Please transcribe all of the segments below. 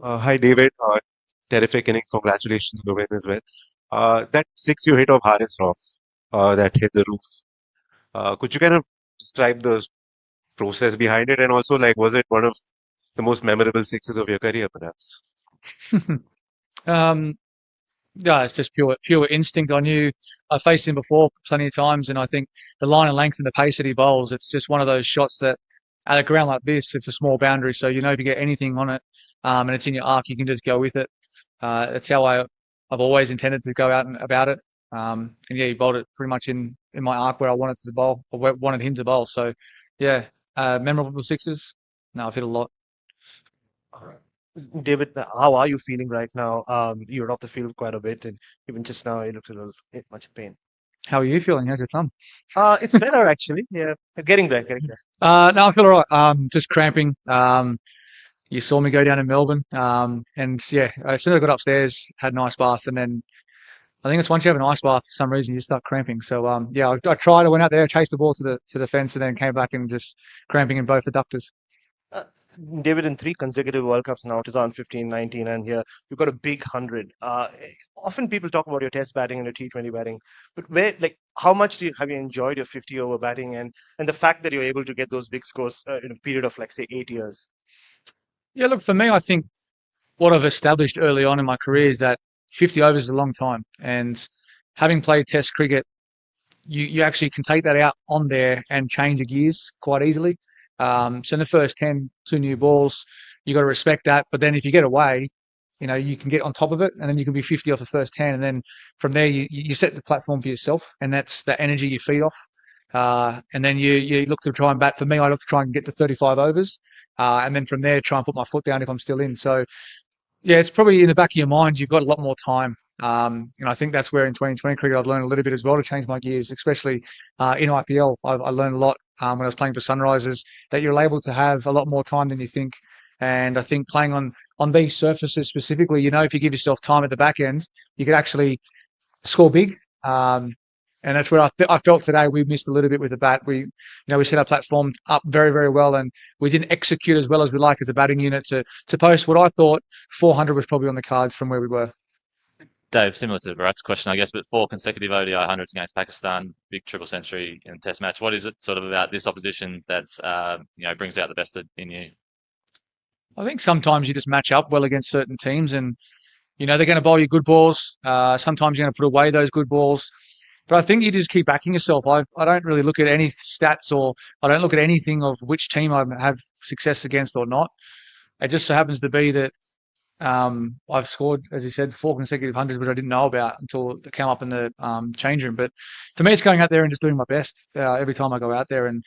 Hi, David. Terrific innings. Congratulations on the win as well. That six you hit of Haris Rauf, that hit the roof. Could you kind of describe the process behind it, and also like, was it one of the most memorable sixes of your career, perhaps? Um, yeah, it's just pure instinct. I knew I faced him before plenty of times, and I think the line and length and the pace that he bowls, it's just one of those shots that at a ground like this, it's a small boundary. So you know if you get anything on it, and it's in your arc, you can just go with it. That's how I've always intended to go out and about it. And yeah, he bowled it pretty much in my arc where I wanted to bowl or where wanted him to bowl. So yeah, memorable sixes. No, I've hit a lot. David, how are you feeling right now? You're off the field quite a bit, and even just now you look a little much in pain. How are you feeling? How's your thumb? It's better actually. Yeah, getting there, getting there. No, I feel all right. Just cramping. You saw me go down to Melbourne. And yeah, as soon as I got upstairs, had an ice bath, and then I think it's once you have an ice bath, for some reason you start cramping. So yeah, I tried. I went out there, chased the ball to the fence, and then came back and just cramping in both adductors. Uh, David, in three consecutive World Cups now, 2015, 19, and here you've got a big 100. Often people talk about your Test batting and your T20 batting, but how much have you enjoyed your 50 over batting and the fact that you're able to get those big scores in a period of like say 8 years? Yeah, look, for me, I think what I've established early on in my career is that 50 overs is a long time, and having played Test cricket, you actually can take that out on there and change the gears quite easily. So in the first 10, two new balls, you got to respect that. But then if you get away, you can get on top of it, and then you can be 50 off the first 10. And then from there, you set the platform for yourself, and that's the energy you feed off. And then you look to try and bat. For me, I look to try and get to 35 overs. And then from there, try and put my foot down if I'm still in. So yeah, it's probably in the back of your mind. You've got a lot more time. And I think that's where in 2020 cricket I've learned a little bit as well to change my gears, especially in IPL. I learned a lot when I was playing for Sunrisers that you're able to have a lot more time than you think. And I think playing on these surfaces specifically, if you give yourself time at the back end, you could actually score big. And that's where I felt today we missed a little bit with the bat. We set our platform up very, very well, and we didn't execute as well as we like as a batting unit to post what I thought 400 was probably on the cards from where we were. Dave, similar to Bharat's question, I guess, but four consecutive ODI hundreds against Pakistan, big triple century in a Test match. What is it sort of about this opposition that's brings out the best in you? I think sometimes you just match up well against certain teams, and they're going to bowl you good balls. Sometimes you're going to put away those good balls. But I think you just keep backing yourself. I don't really look at any stats, or I don't look at anything of which team I have success against or not. It just so happens to be that I've scored, as you said, four consecutive hundreds, which I didn't know about until it came up in the change room. But for me, it's going out there and just doing my best every time I go out there. And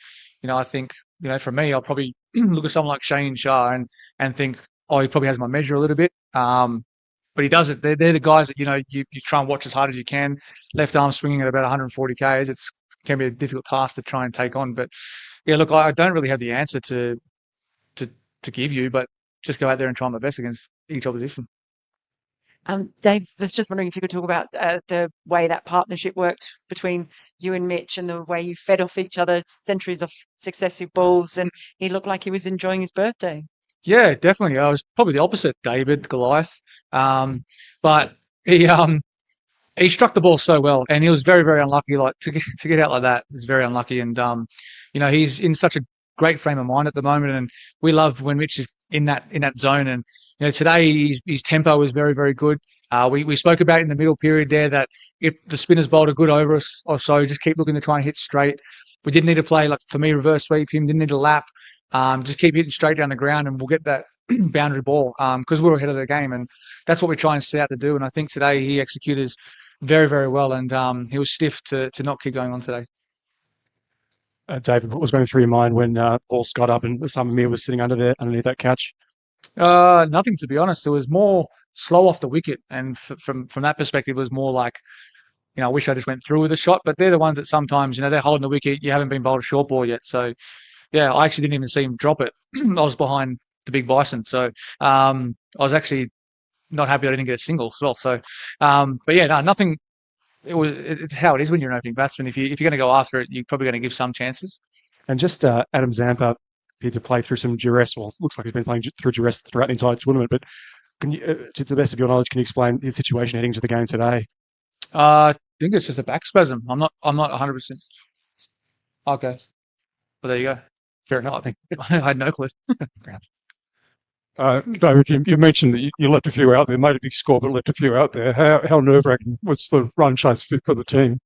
I think for me, I'll probably look at someone like Shane Shah and think, oh, he probably has my measure a little bit. But he doesn't. They're the guys that you try and watch as hard as you can. Left arm swinging at about 140 k's. It can be a difficult task to try and take on. But yeah, look, I don't really have the answer to to give you, but just go out there and try my best against each opposition. Dave was just wondering if you could talk about the way that partnership worked between you and Mitch and the way you fed off each other, centuries of successive balls, and he looked like he was enjoying his birthday. Yeah, definitely. I was probably the opposite, David Goliath. But he struck the ball so well, and he was very, very unlucky. Like to get out like that is very unlucky. And he's in such a great frame of mind at the moment, and we love when Mitch is in that zone. And today his tempo was very, very good. We spoke about in the middle period there that if the spinners bowled a good over us or so, just keep looking to try and hit straight. We didn't need to play like for me reverse sweep him. Didn't need to lap. Just keep hitting straight down the ground, and we'll get that boundary ball because we're ahead of the game, and that's what we're trying to set out to do. And I think today he executed very, very well, and he was stiff to not keep going on today. David, what was going through your mind when Paul's got up and Samir was sitting underneath that catch? Nothing, to be honest. It was more slow off the wicket, and from that perspective, it was more like, I wish I just went through with a shot. But they're the ones that sometimes, they're holding the wicket. You haven't been bowled a short ball yet, so yeah, I actually didn't even see him drop it. I was behind the big bison, so I was actually not happy I didn't get a single as well. So, but yeah, no, nothing. It's how it is when you're an opening batsman. If you're going to go after it, you're probably going to give some chances. And just Adam Zampa appeared to play through some duress. Well, it looks like he's been playing through duress throughout the entire tournament. But Can you, to the best of your knowledge, can you explain his situation heading to the game today? I think it's just a back spasm. I'm not 100%. Okay. Well, there you go. Fair enough. I think. I had no clue. David, you mentioned that you left a few out there, made a big score, but left a few out there. How nerve-wracking was the run chase fit for the team?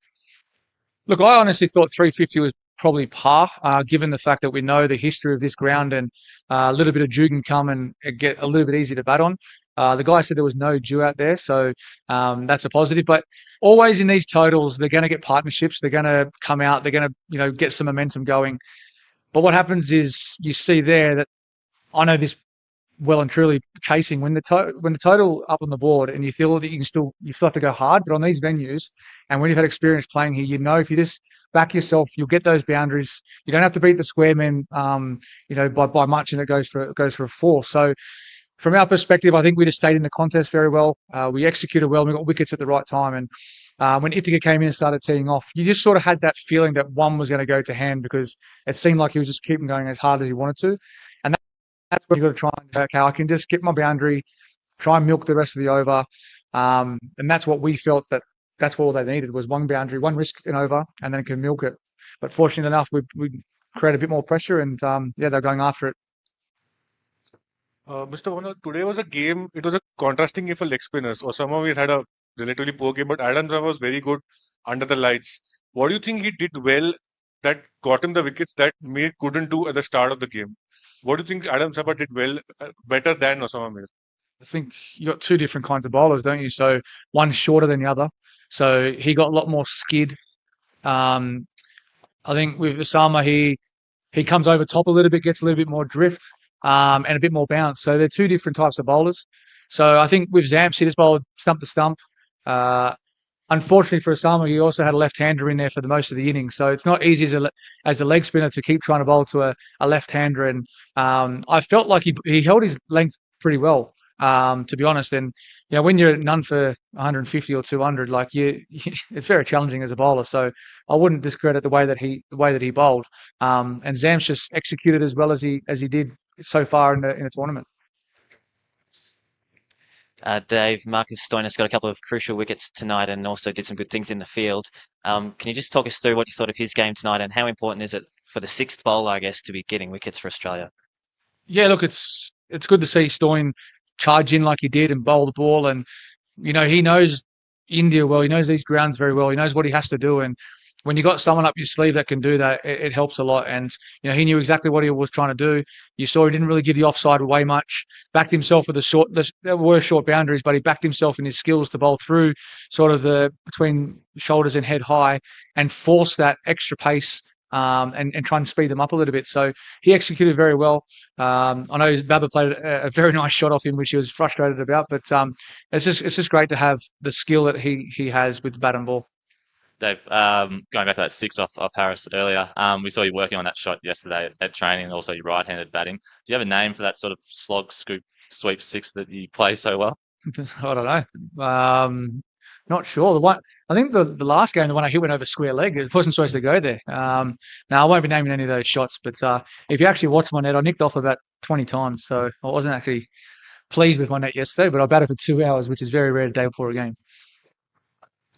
Look, I honestly thought 350 was probably par, given the fact that we know the history of this ground and a little bit of dew can come and it get a little bit easy to bat on. The guy said there was no dew out there, so that's a positive. But always in these totals, they're going to get partnerships. They're going to come out. They're going to, get some momentum going. But what happens is you see there that I know this well and truly chasing when the total up on the board and you feel that you still have to go hard, but on these venues and when you've had experience playing here, if you just back yourself, you'll get those boundaries. You don't have to beat the square men, by much, and it goes for a 4. So from our perspective, I think we just stayed in the contest very well. We executed well. And we got wickets at the right time. And when Ithaca came in and started teeing off, you just sort of had that feeling that one was going to go to hand because it seemed like he was just keeping going as hard as he wanted to. And that's when you've got to try and say, okay, I can just get my boundary, try and milk the rest of the over. And that's what we felt that's all they needed was one boundary, one risk in over, and then can milk it. But fortunately enough, we created a bit more pressure and, they're going after it. Mr. Warnar, today was a game, it was a contrasting game for leg spinners. Osama Mir had a relatively poor game, but Adam Zampa was very good under the lights. What do you think he did well that got him the wickets that Mir couldn't do at the start of the game? What do you think Adam Zampa did well, better than Osama Mir? I think you got two different kinds of bowlers, don't you? So one's shorter than the other. So he got a lot more skid. I think with Osama, he comes over top a little bit, gets a little bit more drift, and a bit more bounce. So they're two different types of bowlers. So I think with Zamps, he just bowled stump to stump. Unfortunately for Osama, he also had a left-hander in there for the most of the innings. So it's not easy as a leg spinner to keep trying to bowl to a left-hander. And I felt like he held his length pretty well, to be honest. And when you're none for 150 or 200, it's very challenging as a bowler. So I wouldn't discredit the way that he bowled. And Zamps just executed as well as he did so far in the tournament. Dave, Marcus Stoinis got a couple of crucial wickets tonight and also did some good things in the field. Can you just talk us through what you thought of his game tonight and how important is it for the sixth bowler, I guess, to be getting wickets for Australia? Yeah, look, it's good to see Stoin charge in like he did and bowl the ball. And, he knows India well. He knows these grounds very well. He knows what he has to do. And when you got someone up your sleeve that can do that, it helps a lot. And, he knew exactly what he was trying to do. You saw he didn't really give the offside away much, backed himself with there were short boundaries, but he backed himself in his skills to bowl through sort of between shoulders and head high and force that extra pace and try and speed them up a little bit. So he executed very well. I know Baba played a very nice shot off him, which he was frustrated about, but it's just great to have the skill that he has with the bat and ball. Dave, going back to that 6 off Harris earlier, we saw you working on that shot yesterday at training and also your right-handed batting. Do you have a name for that sort of slog, scoop, sweep 6 that you play so well? I don't know. Not sure. I think the last game, the one I hit went over square leg. It wasn't supposed to go there. Now, I won't be naming any of those shots, but if you actually watch my net, I nicked off about 20 times. So I wasn't actually pleased with my net yesterday, but I batted for 2 hours, which is very rare a day before a game.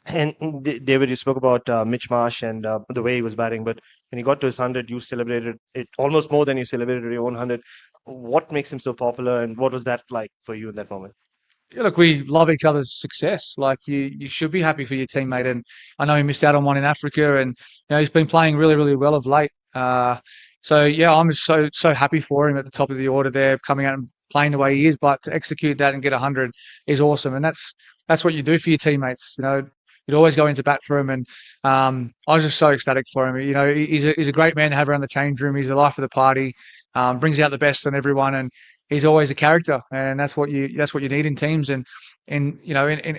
And David, you spoke about Mitch Marsh and the way he was batting, but when he got to his 100, you celebrated it almost more than you celebrated your own 100. What makes him so popular, and what was that like for you in that moment? Yeah, look, we love each other's success. Like you should be happy for your teammate, and I know he missed out on one in Africa, and he's been playing really, really well of late. So yeah, I'm so happy for him at the top of the order there, coming out and playing the way he is. But to execute that and get 100 is awesome, and that's what you do for your teammates. You'd always go into bat for him, and I was just so ecstatic for him. He's a great man to have around the change room. He's the life of the party, brings out the best in everyone, and he's always a character, and that's what you need in teams. And in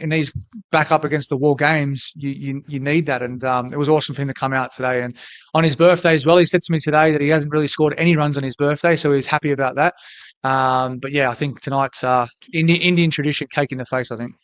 these back up against the war games, you need that. And it was awesome for him to come out today. And on his birthday as well, he said to me today that he hasn't really scored any runs on his birthday, so he's happy about that. But yeah, I think tonight's Indian tradition, cake in the face, I think.